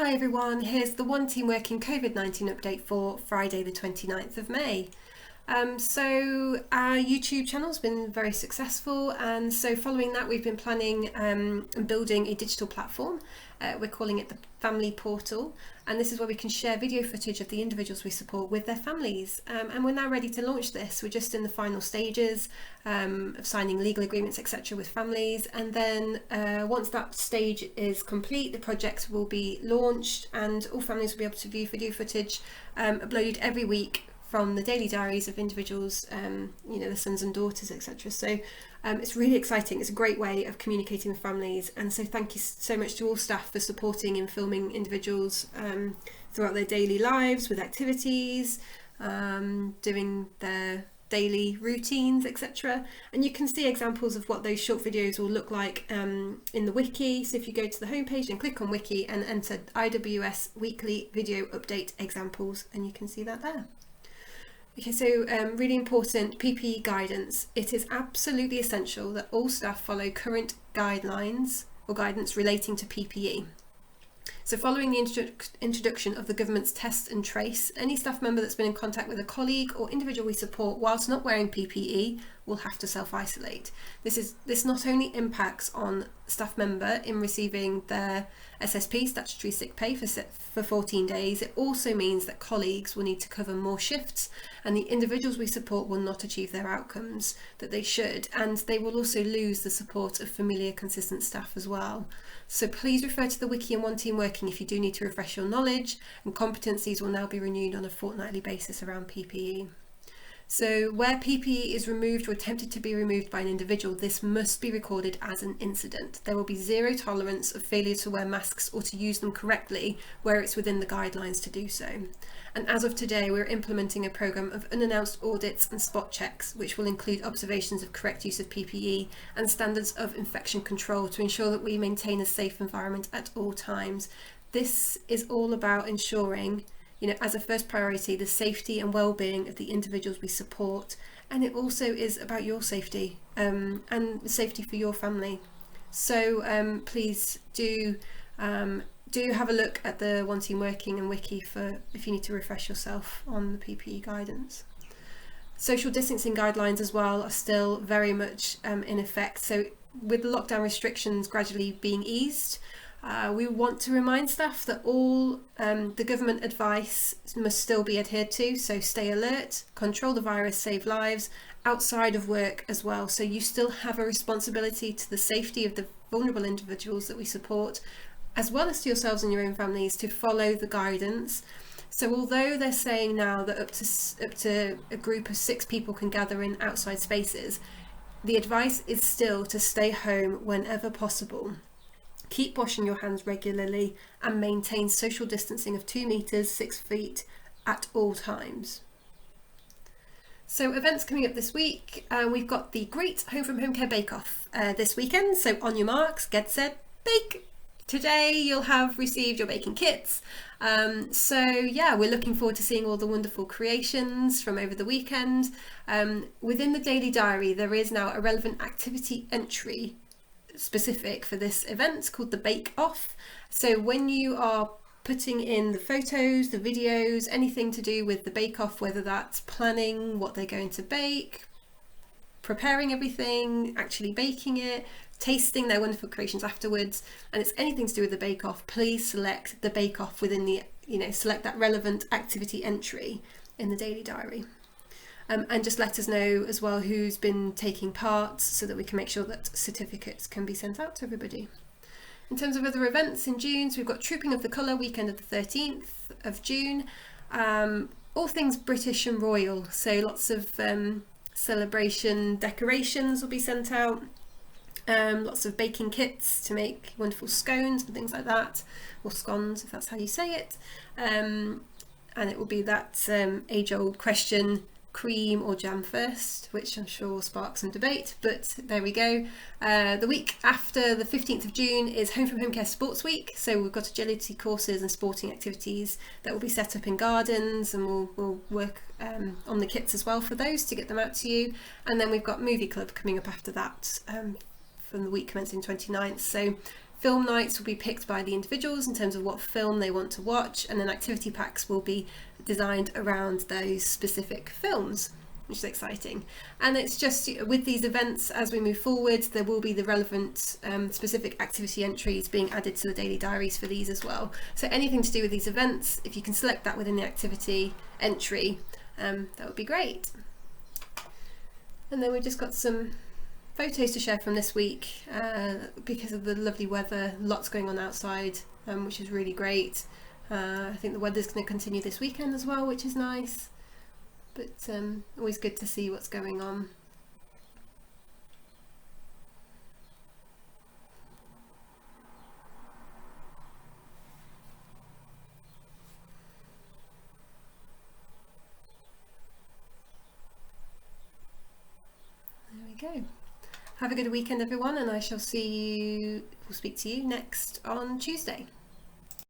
Hi everyone, here's the One Team Working Covid-19 update for Friday the 29th of May. So our YouTube channel's been very successful, and so following that we've been planning and building a digital platform. We're calling it the Family Portal, and this is where we can share video footage of the individuals we support with their families. And we're now ready to launch this. We're just in the final stages of signing legal agreements, etc. with families, and then once that stage is complete, the project will be launched and all families will be able to view video footage uploaded every week from the daily diaries of individuals, the sons and daughters, etc. So it's really exciting. It's a great way of communicating with families, and so thank you so much to all staff for supporting in filming individuals throughout their daily lives with activities, doing their daily routines, etc. And you can see examples of what those short videos will look like in the wiki. So if you go to the homepage and click on wiki and enter IWS weekly video update examples, and you can see that there. Okay, so really important PPE guidance. It is absolutely essential that all staff follow current guidelines or guidance relating to PPE. So following the introduction of the government's test and trace, any staff member that's been in contact with a colleague or individual we support whilst not wearing PPE will have to self-isolate. This not only impacts on staff member in receiving their SSP, statutory sick pay, for 14 days, it also means that colleagues will need to cover more shifts, and the individuals we support will not achieve their outcomes that they should, and they will also lose the support of familiar, consistent staff as well. So please refer to the wiki and One Team Working if you do need to refresh your knowledge, and competencies will now be renewed on a fortnightly basis around PPE. So where PPE is removed or attempted to be removed by an individual, this must be recorded as an incident. There will be zero tolerance of failure to wear masks or to use them correctly where it's within the guidelines to do so. And as of today, we're implementing a programme of unannounced audits and spot checks, which will include observations of correct use of PPE and standards of infection control to ensure that we maintain a safe environment at all times. This is all about ensuring, as a first priority, the safety and well-being of the individuals we support, and it also is about your safety and safety for your family. So please do have a look at the One Team Working and wiki for if you need to refresh yourself on the PPE guidance. Social distancing guidelines as well are still very much in effect. So with the lockdown restrictions gradually being eased, we want to remind staff that all the government advice must still be adhered to, so stay alert, control the virus, save lives, outside of work as well. So you still have a responsibility to the safety of the vulnerable individuals that we support, as well as to yourselves and your own families, to follow the guidance. So although they're saying now that up to a group of 6 people can gather in outside spaces, the advice is still to stay home whenever possible. Keep washing your hands regularly and maintain social distancing of 2 metres, 6 feet at all times. So events coming up this week, we've got the Great Home from Home Care Bake Off this weekend. So on your marks, get set, bake! Today you'll have received your baking kits. We're looking forward to seeing all the wonderful creations from over the weekend. Within the daily diary there is now a relevant activity entry specific for this event called the Bake Off. So when you are putting in the photos, the videos, anything to do with the Bake Off, whether that's planning what they're going to bake, preparing everything, actually baking it, tasting their wonderful creations afterwards, and it's anything to do with the Bake Off, please select the Bake Off within the, select that relevant activity entry in the daily diary. And just let us know as well who's been taking part so that we can make sure that certificates can be sent out to everybody. In terms of other events in June, so we've got Trooping of the Colour weekend of the 13th of June. All things British and royal, so lots of celebration decorations will be sent out. Lots of baking kits to make wonderful scones and things like that, or scones if that's how you say it. And it will be that age-old question, cream or jam first, which I'm sure will spark some debate, but there we go. The week after the 15th of June is Home from Home Care Sports Week, so we've got agility courses and sporting activities that will be set up in gardens, and we'll work on the kits as well for those to get them out to you. And then we've got Movie Club coming up after that from the week commencing 29th. So Film nights will be picked by the individuals in terms of what film they want to watch, and then activity packs will be designed around those specific films, which is exciting. And it's just with these events, as we move forward, there will be the relevant specific activity entries being added to the daily diaries for these as well. So anything to do with these events, if you can select that within the activity entry, that would be great. And then we've just got some photos to share from this week because of the lovely weather, lots going on outside, which is really great. I think the weather's going to continue this weekend as well, which is nice, but always good to see what's going on. There we go. Have a good weekend, everyone, and I shall speak to you next on Tuesday.